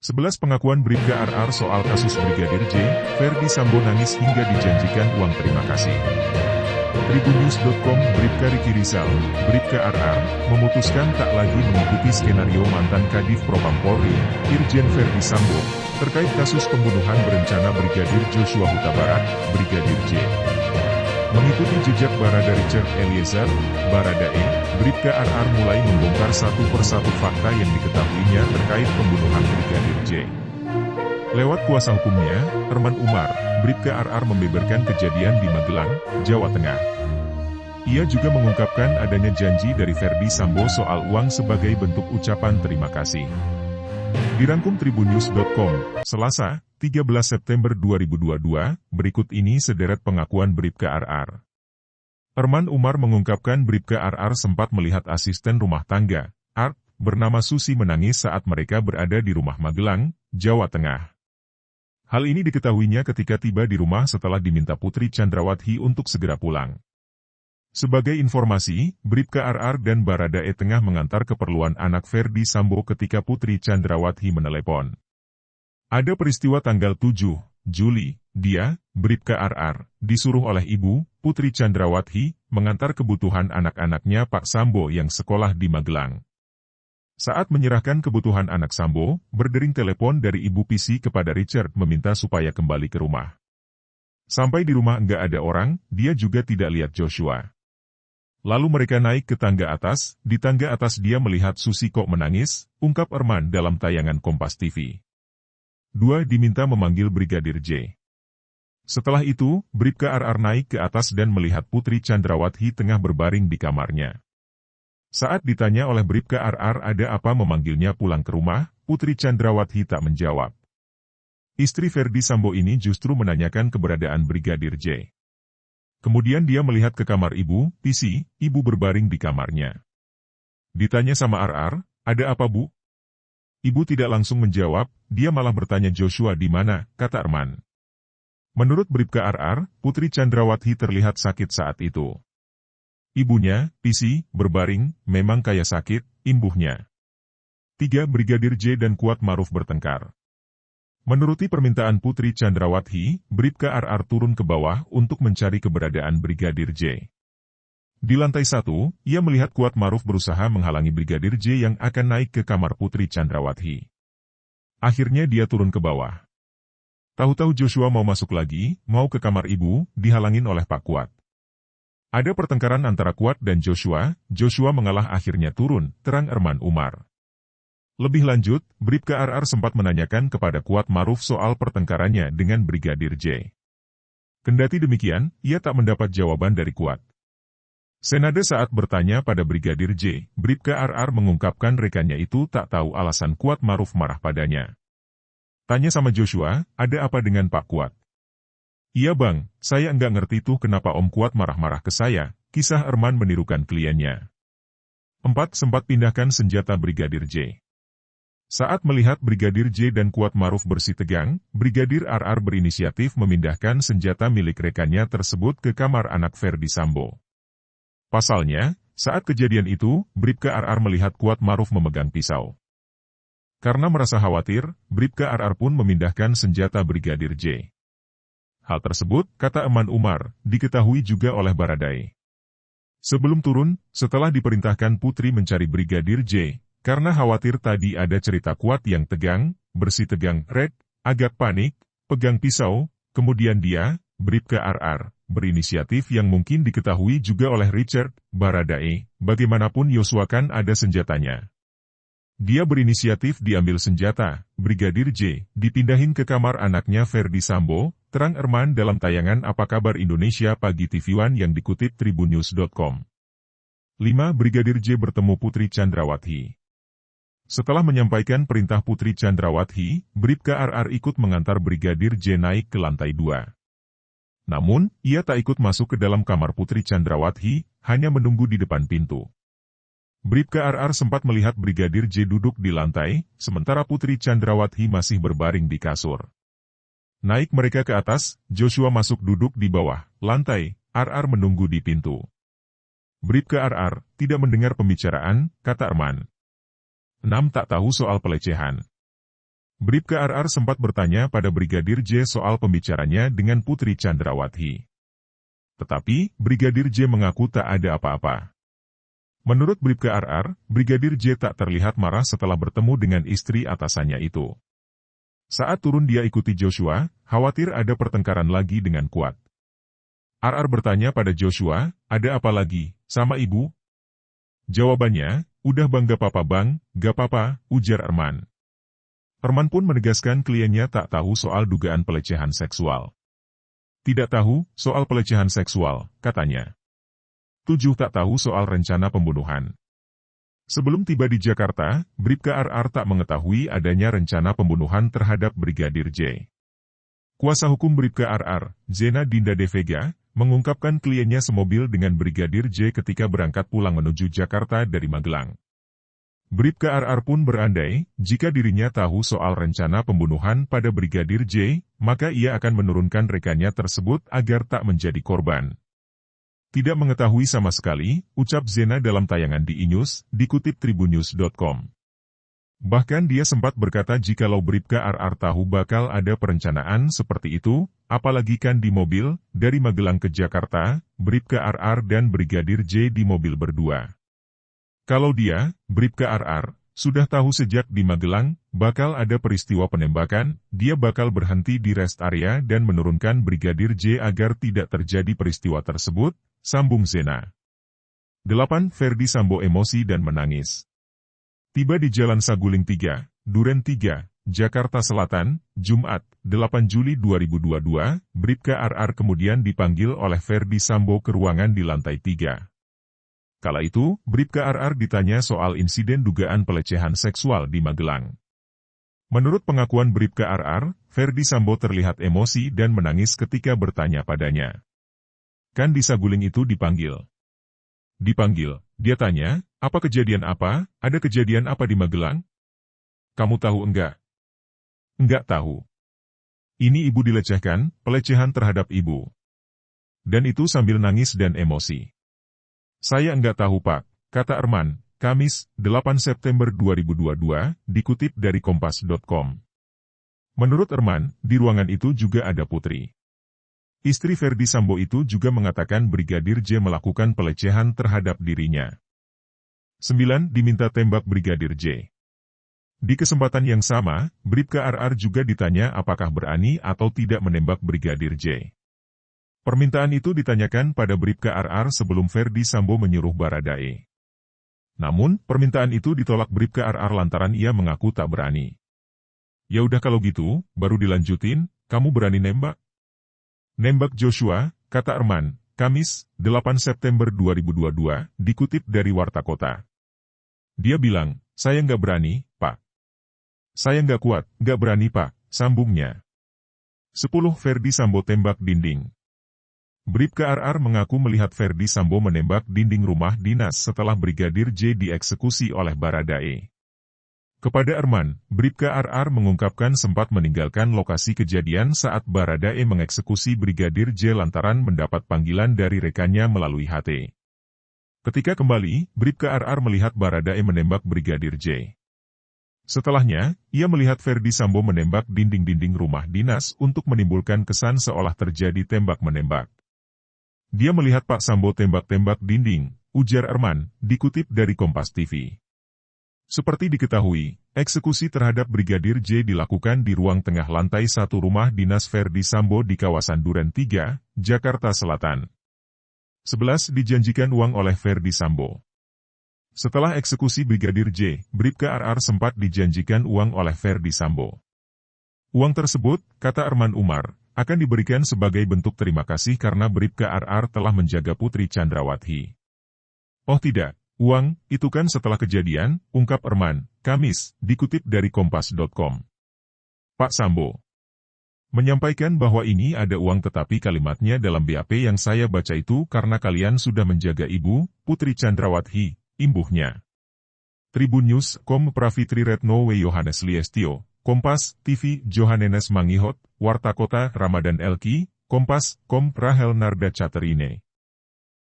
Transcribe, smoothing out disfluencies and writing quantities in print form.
11 pengakuan Bribka RR soal kasus Brigadir J, Ferdy Sambo nangis hingga dijanjikan uang terima kasih. Tribunnews.com. Bribka Riki Rizal, Bribka RR, memutuskan tak lagi mengikuti skenario mantan Kadif Propam Polri, Irjen Ferdy Sambo, terkait kasus pembunuhan berencana Brigadir Joshua Huta Barat, Brigadir J. Mengikuti jejak Barada Richard Eliezer, Baradae, Bribka RR mulai membongkar satu persatu fakta yang diketahuinya terkait pembunuhan Brigadir J. Lewat kuasa hukumnya, Herman Umar, Bribka RR membeberkan kejadian di Magelang, Jawa Tengah. Ia juga mengungkapkan adanya janji dari Ferdy Sambo soal uang sebagai bentuk ucapan terima kasih. Dirangkum Tribunnews.com, Selasa, 13 September 2022, berikut ini sederet pengakuan Bribka RR. Herman Umar mengungkapkan Bribka RR sempat melihat asisten rumah tangga, Art, bernama Susi menangis saat mereka berada di rumah Magelang, Jawa Tengah. Hal ini diketahuinya ketika tiba di rumah setelah diminta Putri Chandrawati untuk segera pulang. Sebagai informasi, Bribka RR dan Baradae tengah mengantar keperluan anak Ferdy Sambo ketika Putri Chandrawati menelepon. Ada peristiwa tanggal 7 Juli, dia, Bribka RR, disuruh oleh ibu, Putri Chandrawati, mengantar kebutuhan anak-anaknya Pak Sambo yang sekolah di Magelang. Saat menyerahkan kebutuhan anak Sambo, berdering telepon dari ibu PC kepada Richard meminta supaya kembali ke rumah. Sampai di rumah enggak ada orang, dia juga tidak lihat Joshua. Lalu mereka naik ke tangga atas, di tangga atas dia melihat Susi kok menangis, ungkap Herman dalam tayangan Kompas TV. Dua diminta memanggil Brigadir J. Setelah itu, Bribka RR naik ke atas dan melihat Putri Chandrawati tengah berbaring di kamarnya. Saat ditanya oleh Bribka RR ada apa memanggilnya pulang ke rumah, Putri Chandrawati tak menjawab. Istri Ferdy Sambo ini justru menanyakan keberadaan Brigadir J. Kemudian dia melihat ke kamar ibu, PC, ibu berbaring di kamarnya. Ditanya sama RR, ada apa bu? Ibu tidak langsung menjawab, dia malah bertanya Joshua di mana, kata Herman. Menurut Bribka RR, Putri Chandrawati terlihat sakit saat itu. Ibunya, PC, berbaring, memang kayak sakit, imbuhnya. 3. Brigadir J dan Kuat Maruf bertengkar. Menuruti permintaan Putri Chandrawati, Bribka RR turun ke bawah untuk mencari keberadaan Brigadir J. Di lantai 1, ia melihat Kuat Maruf berusaha menghalangi Brigadir J yang akan naik ke kamar Putri Chandrawati. Akhirnya dia turun ke bawah. Tahu-tahu Joshua mau masuk lagi, mau ke kamar ibu, dihalangin oleh Pak Kuat. Ada pertengkaran antara Kuat dan Joshua mengalah akhirnya turun, terang Herman Umar. Lebih lanjut, Bribka RR sempat menanyakan kepada Kuat Maruf soal pertengkarannya dengan Brigadir J. Kendati demikian, ia tak mendapat jawaban dari Kuat. Senada saat bertanya pada Brigadir J, Bribka RR mengungkapkan rekannya itu tak tahu alasan Kuat Maruf marah padanya. Tanya sama Joshua, ada apa dengan Pak Kuat? Iya bang, saya enggak ngerti tuh kenapa Om Kuat marah-marah ke saya, kisah Herman menirukan kliennya. 4. Sempat pindahkan senjata Brigadir J. Saat melihat Brigadir J dan Kuat Maruf bersitegang, Brigadir RR berinisiatif memindahkan senjata milik rekannya tersebut ke kamar anak Ferdy Sambo. Pasalnya, saat kejadian itu, Bribka RR melihat Kuat Maruf memegang pisau. Karena merasa khawatir, Bribka RR pun memindahkan senjata Brigadir J. Hal tersebut, kata Herman Umar, diketahui juga oleh Baradae. Sebelum turun, setelah diperintahkan Putri mencari Brigadir J, karena khawatir tadi ada cerita Kuat yang tegang, bersitegang, agak panik, pegang pisau, kemudian dia, Bribka RR, berinisiatif yang mungkin diketahui juga oleh Richard, Baradae, bagaimanapun Joshua kan ada senjatanya. Dia berinisiatif diambil senjata, Brigadir J, dipindahin ke kamar anaknya Ferdy Sambo, terang Herman dalam tayangan Apa Kabar Indonesia Pagi TV One yang dikutip Tribunnews.com. 5. Brigadir J bertemu Putri Chandrawati. Setelah menyampaikan perintah Putri Chandrawati, Bribka RR ikut mengantar Brigadir J naik ke lantai 2. Namun, ia tak ikut masuk ke dalam kamar Putri Chandrawati, hanya menunggu di depan pintu. Bribka RR sempat melihat Brigadir J duduk di lantai, sementara Putri Chandrawati masih berbaring di kasur. Naik mereka ke atas, Joshua masuk duduk di bawah lantai, RR menunggu di pintu. Bribka RR tidak mendengar pembicaraan, kata Herman. 6. Tak tahu soal pelecehan. Bribka RR sempat bertanya pada Brigadir J soal pembicaranya dengan Putri Chandrawati. Tetapi, Brigadir J mengaku tak ada apa-apa. Menurut Bribka RR, Brigadir J tak terlihat marah setelah bertemu dengan istri atasannya itu. Saat turun dia ikuti Joshua, khawatir ada pertengkaran lagi dengan Kuat. RR bertanya pada Joshua, ada apa lagi, sama ibu? Jawabannya, udah bang gak apa-apa bang, gak apa-apa, ujar Arman. Arman pun menegaskan kliennya tak tahu soal dugaan pelecehan seksual. Tidak tahu soal pelecehan seksual, katanya. 7 tak tahu soal rencana pembunuhan. Sebelum tiba di Jakarta, Bribka RR tak mengetahui adanya rencana pembunuhan terhadap Brigadir J. Kuasa hukum Bribka RR, Zena Dinda De Vega, mengungkapkan kliennya semobil dengan Brigadir J ketika berangkat pulang menuju Jakarta dari Magelang. Bribka RR pun berandai, jika dirinya tahu soal rencana pembunuhan pada Brigadir J, maka ia akan menurunkan rekannya tersebut agar tak menjadi korban. Tidak mengetahui sama sekali, ucap Zena dalam tayangan di iNews, dikutip tribunnews.com. Bahkan dia sempat berkata jikalau Bribka RR tahu bakal ada perencanaan seperti itu, apalagi kan di mobil, dari Magelang ke Jakarta, Bribka RR dan Brigadir J di mobil berdua. Kalau dia, Bribka RR, sudah tahu sejak di Magelang, bakal ada peristiwa penembakan, dia bakal berhenti di rest area dan menurunkan Brigadir J agar tidak terjadi peristiwa tersebut, sambung Zena. 8. Ferdi Sambo emosi dan menangis. Tiba di Jalan Saguling 3, Duren 3, Jakarta Selatan, Jumat, 8 Juli 2022, Bribka RR kemudian dipanggil oleh Ferdi Sambo ke ruangan di lantai 3. Kala itu, Bribka RR ditanya soal insiden dugaan pelecehan seksual di Magelang. Menurut pengakuan Bribka RR, Ferdi Sambo terlihat emosi dan menangis ketika bertanya padanya. Kan di Saguling itu dipanggil. Dipanggil, dia tanya, apa kejadian apa, ada kejadian apa di Magelang? Kamu tahu enggak? Enggak tahu. Ini ibu dilecehkan, pelecehan terhadap ibu. Dan itu sambil nangis dan emosi. Saya enggak tahu Pak, kata Arman, Kamis, 8 September 2022, dikutip dari Kompas.com. Menurut Arman, di ruangan itu juga ada Putri. Istri Ferdi Sambo itu juga mengatakan Brigadir J melakukan pelecehan terhadap dirinya. 9. Diminta tembak Brigadir J. Di kesempatan yang sama, Bribka RR juga ditanya apakah berani atau tidak menembak Brigadir J. Permintaan itu ditanyakan pada Bribka RR sebelum Ferdi Sambo menyuruh Baradae. Namun, permintaan itu ditolak Bribka RR lantaran ia mengaku tak berani. Ya udah kalau gitu, baru dilanjutin, kamu berani nembak? Nembak Joshua, kata Arman, Kamis, 8 September 2022, dikutip dari Warta Kota. Dia bilang, saya nggak berani, Pak. Saya nggak kuat, nggak berani Pak, sambungnya. 10. Ferdi Sambo tembak dinding. Bribka RR mengaku melihat Ferdi Sambo menembak dinding rumah dinas setelah Brigadir J dieksekusi oleh Baradae. Kepada Arman, Bribka RR mengungkapkan sempat meninggalkan lokasi kejadian saat Baradae mengeksekusi Brigadir J lantaran mendapat panggilan dari rekannya melalui HT. Ketika kembali, Bribka RR melihat Baradae menembak Brigadir J. Setelahnya, ia melihat Ferdi Sambo menembak dinding-dinding rumah dinas untuk menimbulkan kesan seolah terjadi tembak-menembak. Dia melihat Pak Sambo tembak-tembak dinding, ujar Arman, dikutip dari Kompas TV. Seperti diketahui, eksekusi terhadap Brigadir J dilakukan di ruang tengah lantai 1 rumah dinas Ferdi Sambo di kawasan Duren 3, Jakarta Selatan. 11. Dijanjikan uang oleh Ferdi Sambo. Setelah eksekusi Brigadir J, Bribka RR sempat dijanjikan uang oleh Ferdi Sambo. Uang tersebut, kata Arman Umar, akan diberikan sebagai bentuk terima kasih karena Bribka RR telah menjaga Putri Chandrawati. Oh tidak, uang, itu kan setelah kejadian, ungkap Arman, Kamis, dikutip dari Kompas.com. Pak Sambo menyampaikan bahwa ini ada uang tetapi kalimatnya dalam BAP yang saya baca itu karena kalian sudah menjaga ibu, Putri Chandrawati, imbuhnya. Tribunnews.com Pravitri Retno W. Yohanes Liestio, Kompas, TV, Johanenes Mangihot, Warta Kota Ramadan Elki, Kompas.com Rahel Narda Caterine.